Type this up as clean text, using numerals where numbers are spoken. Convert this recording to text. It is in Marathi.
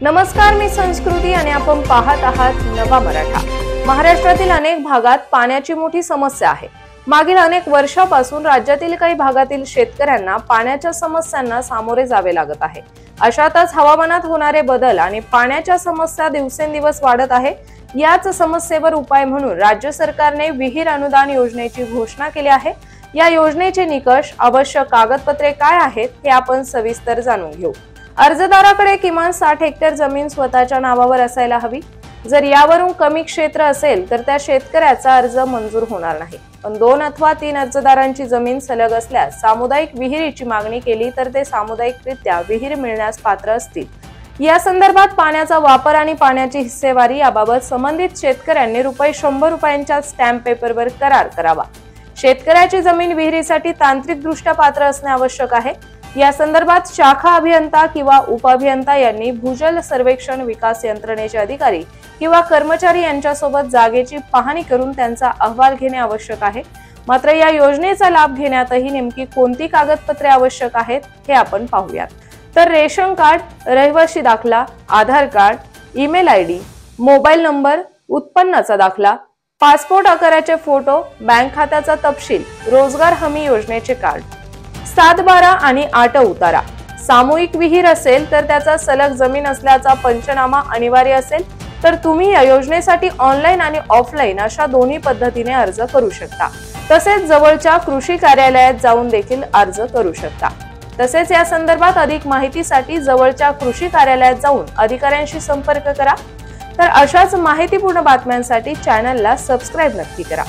नमस्कार, मी संस्कृती आणि आपण पाहत आहात नवा मराठा। महाराष्ट्रातील अनेक भागात पाण्याची मोठी समस्या आहे। मागील अनेक वर्षापासून राज्यातील काही भागातील शेतकऱ्यांना पाण्याच्या समस्यांना सामोरे जावे लागत आहे। अशातच हवामानात होणारे बदल आणि पाण्याच्या समस्या दिवसेंदिवस वाढत आहे। याच समस्येवर उपाय म्हणून राज्य सरकारने विहीर अनुदान योजनेची घोषणा केली आहे। या योजनेचे निकष, आवश्यक कागदपत्रे काय आहेत हे आपण सविस्तर जाणून घेऊ। अर्जदाराकडे किमान 60 हेक्टर जमीन स्वतःच्या नावावर असायला हवी। जर यावरून कमी क्षेत्र असेल तर त्या शेतकऱ्याचा अर्ज मंजूर होणार नाही। पण 2 अथवा 3 अर्जदारांची जमीन सलग असल्यास सामुदायिक विहिरीची मागणी केली तर ते सामुदायिकरित्या विहीर मिळण्यास पात्र असतील। या संदर्भात पाण्याचा वापर आणि पाण्याची हिस्सेवारी याबाबत संबंधित शेतकऱ्यांनी ₹100 स्टॅम्प पेपरवर करार करावा। शेतकऱ्याची जमीन विहिरीसाठी तांत्रिकदृष्ट्या पात्र असणे आवश्यक आहे। या संदर्भात शाखा अभियंता किंवा उपअभियंता यांनी भूजल सर्वेक्षण विकास यंत्रणेचे अधिकारी किंवा कर्मचारी यांच्यासोबत जागेची पाहणी करून त्यांचा अहवाल घेणे आवश्यक आहे। मात्र या योजनेचा लाभ घेण्यातही नेमकी कोणती कागदपत्रे आवश्यक आहेत हे आपण पाहूयात। तर रेशन कार्ड, रहिवासी दाखला, Aadhaar card, email ID, mobile number, उत्पन्नाचा दाखला, पासपोर्ट आकाराचे फोटो, बँक खात्याचा तपशील, रोजगार हमी योजनेचे कार्ड, 7/12 आणि 8 उतारा, सामूहिक विहीर असेल तर त्याचा सलग जमीन असल्याचा पंचनामा अनिवार्य असेल तर तुम्ही या योजनेसाठी ऑनलाईन आणि ऑफलाईन अशा दोन्ही पद्धतीने अर्ज करू शकता। तसेच जवळच्या कृषी कार्यालयात जाऊन देखील अर्ज करू शकता। तसेच या संदर्भात अधिक माहितीसाठी जवळच्या कृषी कार्यालयात जाऊन अधिकाऱ्यांशी संपर्क करा। तर अशाच माहितीपूर्ण बातम्यांसाठी चॅनलला सबस्क्राइब नक्की करा।